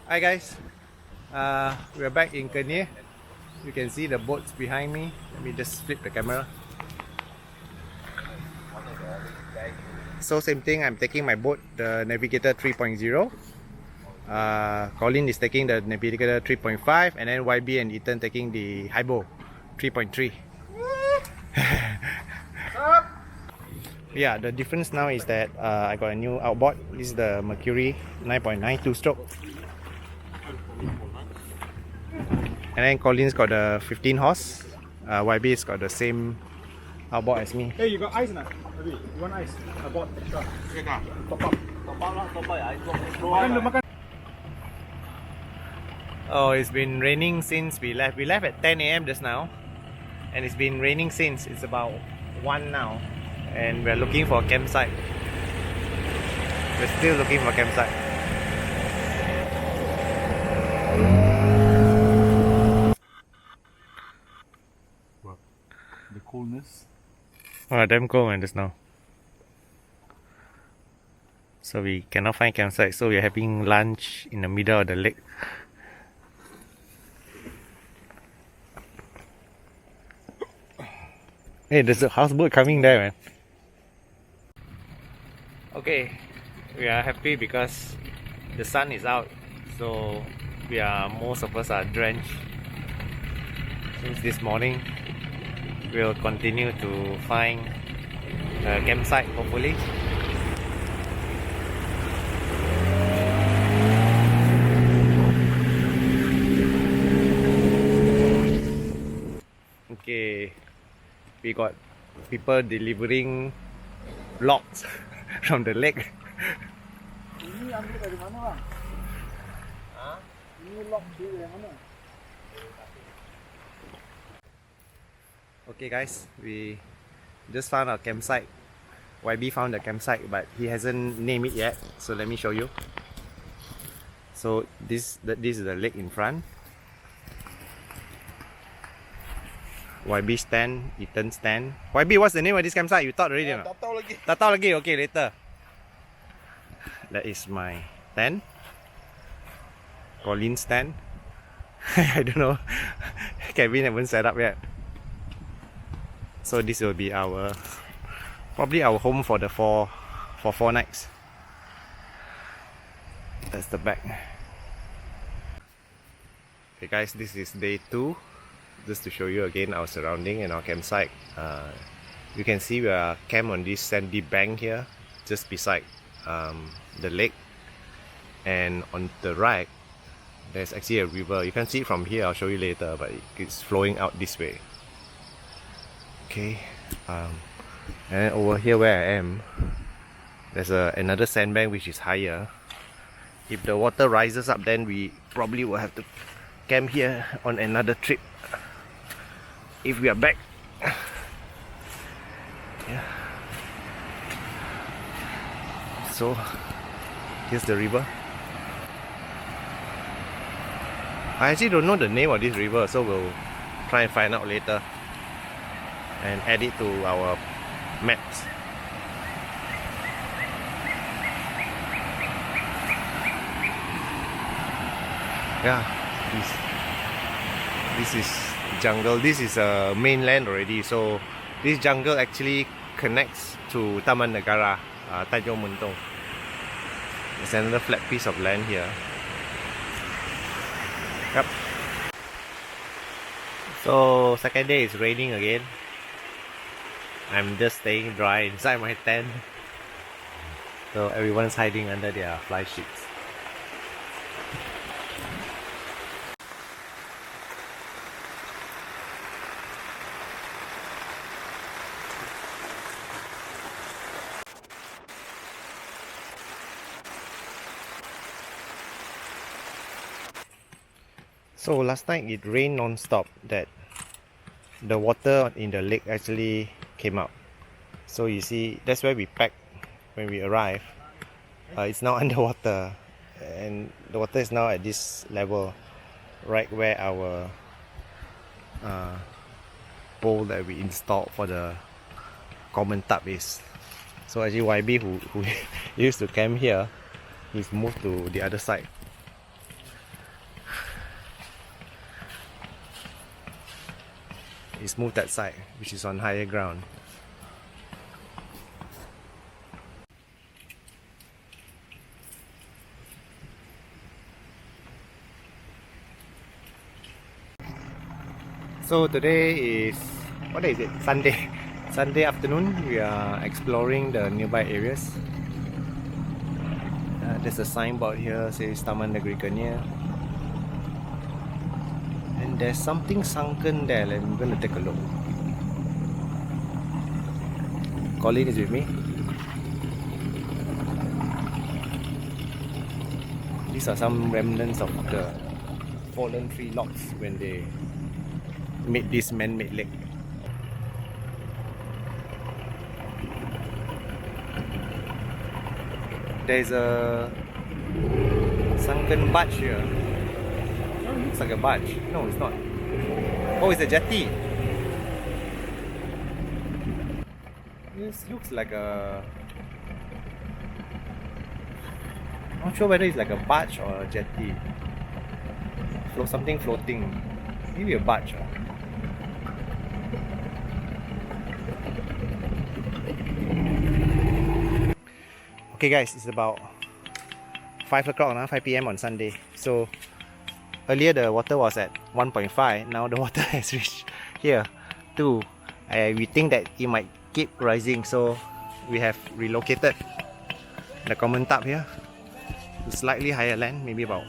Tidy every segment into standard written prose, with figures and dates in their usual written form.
Hi guys, we're back in Kenyir. You can see the boats behind me. Let me just flip the camera. So same thing, I'm taking my boat, the Navigator 3.0. Colin is taking the Navigator 3.5, and then YB and Ethan taking the Hybo 3.3. Yeah, the difference now is that I got a new outboard. This is the Mercury 9.92 stroke. And then Colin's got the 15 horse. YB's got the same outboard as me. Hey, you got ice now? You want ice? I bought extra. Top up. Oh, it's been raining since we left. We left at 10 a.m. just now. And it's been raining since. It's about 1 now. And we're looking for a campsite. We're still looking for a campsite. The coolness. Oh, damn cold man just now. So we cannot find campsite, so we're having lunch in the middle of the lake. Hey, there's a houseboat coming there, man. Okay, we are happy because the sun is out, so most of us are drenched since this morning. We'll continue to find a campsite, hopefully. Okay, we got people delivering logs from the lake. Ini ambil dari mana bang? Hah? Ini lock dari mana? Okay guys, we just found our campsite. YB found the campsite, but he hasn't named it yet, so let me show you. So this is the lake in front. YB stand, Ethan stand. YB, what's the name of this campsite? You thought already or not? Tak tahu lagi. Tak tahu lagi? Okay, later. That is my tent. Colin's tent. I don't know. Kevin haven't set up yet. So this will be probably our home for 4 nights. That's the back. Okay guys, this is day 2. Just to show you again our surrounding and our campsite. You can see we are camped on this sandy bank here, just beside the lake. And on the right, there's actually a river. You can see it from here. I'll show you later, but it's flowing out this way. Okay, and over here where I am, there's another sandbank which is higher. If the water rises up, then we probably will have to camp here on another trip if we are back. Yeah. So here's the river. I actually don't know the name of this river, so we'll try and find out later and add it to our maps. Yeah, this is jungle. This is a mainland already, so this jungle actually connects to Taman Negara, Tanjung Muntong. There's another flat piece of land here. Yep. So second day is raining again. I'm just staying dry inside my tent. So everyone's hiding under their fly sheets. So last night it rained non-stop, that the water in the lake actually came out. So you see, that's where we packed when we arrived. It's now underwater, and the water is now at this level, right where our bowl that we installed for the common tub is. So actually YB, who used to camp here, he's moved to the other side. He's moved that side, which is on higher ground. So today is, what day is it? Sunday. Sunday afternoon. We are exploring the nearby areas. There's a signboard here says Taman Negara. And there's something sunken there. I'm gonna take a look. Colin is with me. These are some remnants of the fallen tree logs when they made this man-made lake. There's a sunken barge here. Oh, it looks like a barge. No, it's not. Oh, it's a jetty. This looks like a... Not sure whether it's like a barge or a jetty. Something floating. Maybe a barge. Okay guys, it's about 5 o'clock, 5 p.m. on Sunday. So earlier the water was at 1.5. Now the water has reached here 2. We think that it might keep rising, so we have relocated the common tub here to slightly higher land, maybe about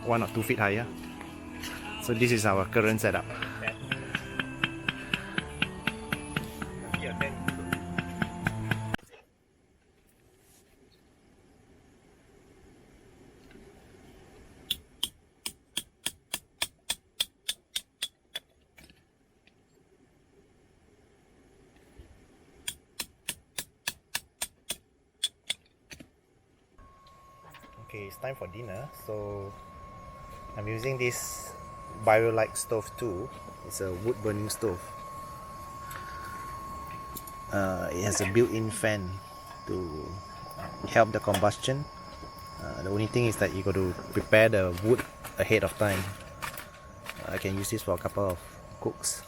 1 or 2 feet higher. So this is our current setup. Okay, it's time for dinner. So I'm using this bio-like stove too. It's a wood burning stove. It has a built-in fan to help the combustion. The only thing is that you got to prepare the wood ahead of time. I can use this for a couple of cooks.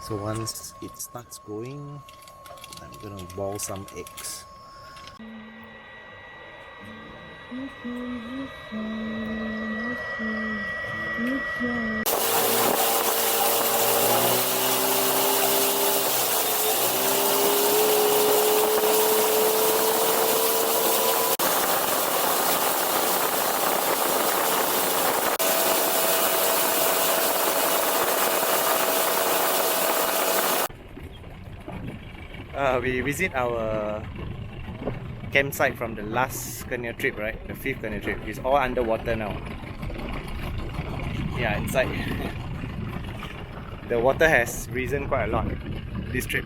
So once it starts going, I'm gonna boil some eggs. We visit our campsite from the last Kenyir trip, right? The 5th Kenyir trip. It's all underwater now. Yeah, inside. The water has risen quite a lot this trip.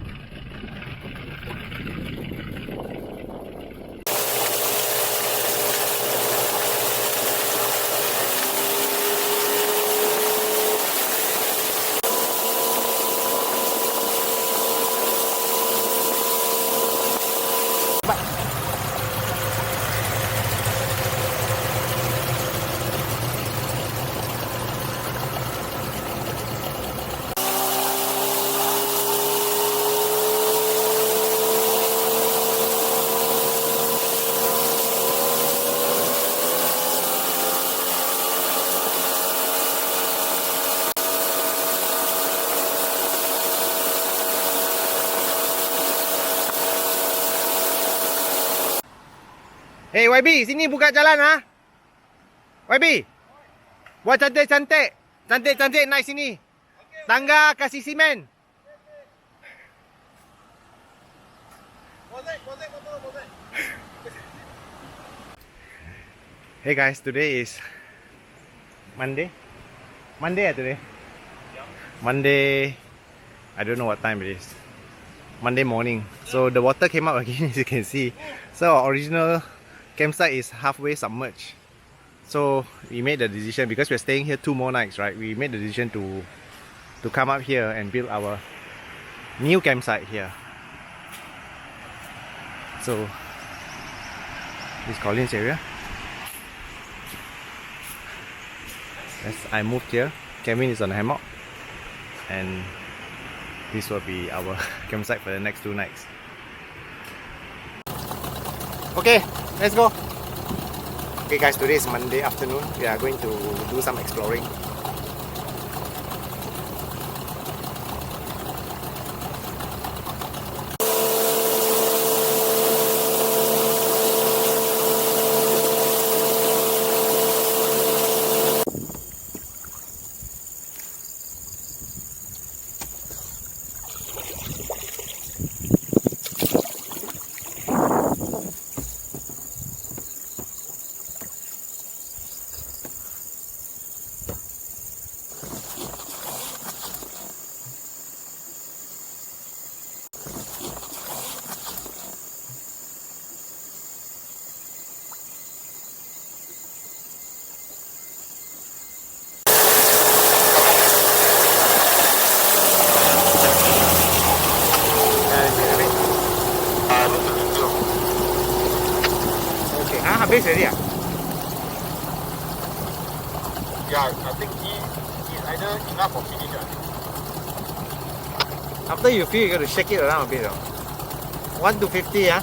Hey YB, sini buka jalan ha. YB, buat cantik-cantik. Cantik-cantik naik sini. Tangga kasih simen. Hey guys, today is Monday. Monday today? Monday, I don't know what time it is. Monday morning. So the water came up again as you can see. So our original campsite is halfway submerged. So we made the decision, because we're staying here 2 more nights, right? We made the decision to come up here and build our new campsite here. So this is Colin's area. As I moved here, Kevin is on a hammock, and this will be our campsite for the next 2 nights. Okay, let's go. Okay guys, today is Monday afternoon. We are going to do some exploring. Habis already ah? Yeah, I think he's either enough or finished. After you fill, you got to shake it around a bit. 1 to 50, ah.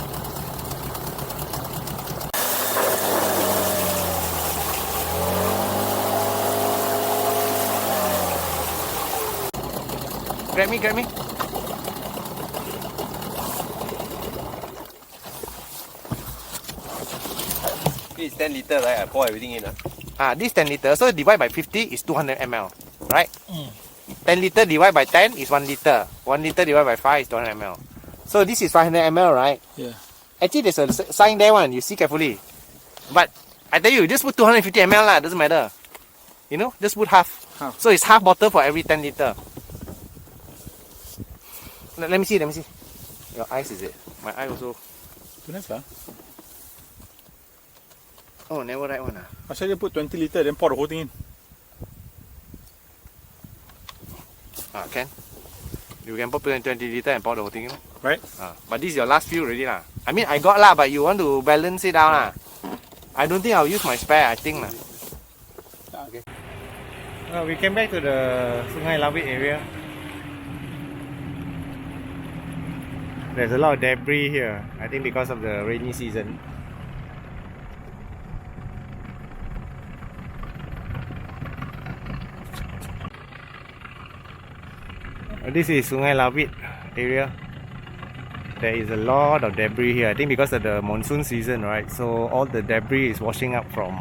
Grab me, grab me. This is 10 liter, right? I pour everything in. This 10 liter, so divide by 50 is 200 ml, right? 10 liter divided by 10 is 1 liter. 1 liter divided by 5 is 200 ml. So this is 500 ml, right? Yeah. Actually, there's a sign there, one. You see carefully. But I tell you, just put 250 ml lah. Doesn't matter. You know, just put half. So it's half bottle for every 10 liter. Let me see. Let me see. Your eyes, is it? My eye also. Nice, huh? Oh, never write one. I said you put 20 liter, then pour the whole thing in. Can. You can put 20 liter and pour the whole thing in. Right? But this is your last few already lah. I mean, I got lah, but you want to balance it out lah. I don't think I'll use my spare, I think lah. Okay. We came back to the Sungai Lawit area. There's a lot of debris here, I think because of the rainy season. This is Sungai Lawit area. There is a lot of debris here, I think because of the monsoon season, right? So all the debris is washing up from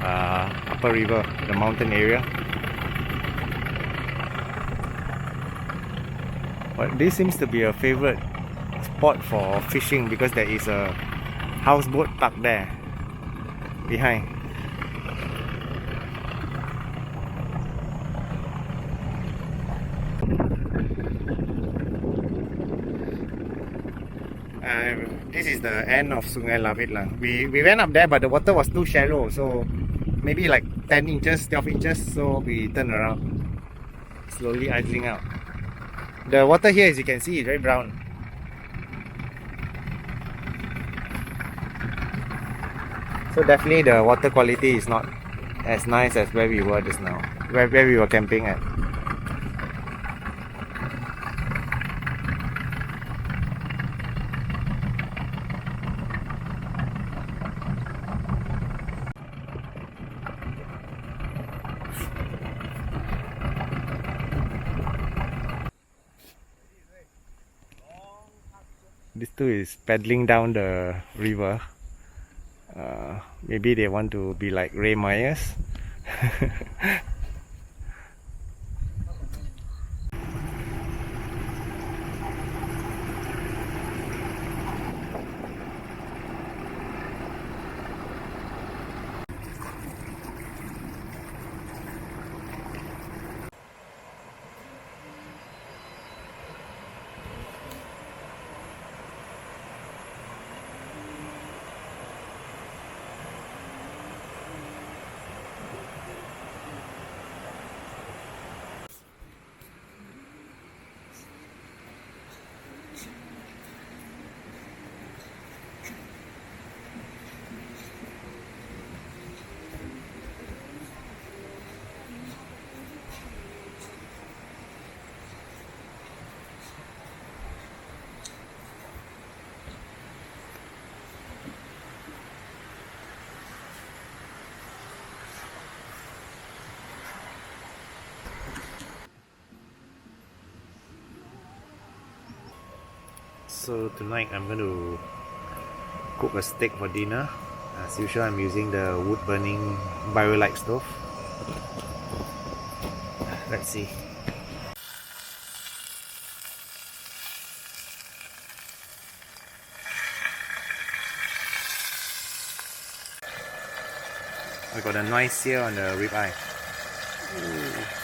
upper river, the mountain area. But this seems to be a favorite spot for fishing because there is a houseboat parked there behind. This is the end of Sungai Lawit lah. We went up there, but the water was too shallow, so maybe like 10 inches, 12 inches, so we turned around, slowly idling out. The water here, as you can see, is very brown. So definitely the water quality is not as nice as where we were just now, where we were camping at. These two is paddling down the river. Maybe they want to be like Ray Myers. So tonight I'm going to cook a steak for dinner. As usual, I'm using the wood burning Biolite stove. Let's see. I got a nice sear on the ribeye. Ooh.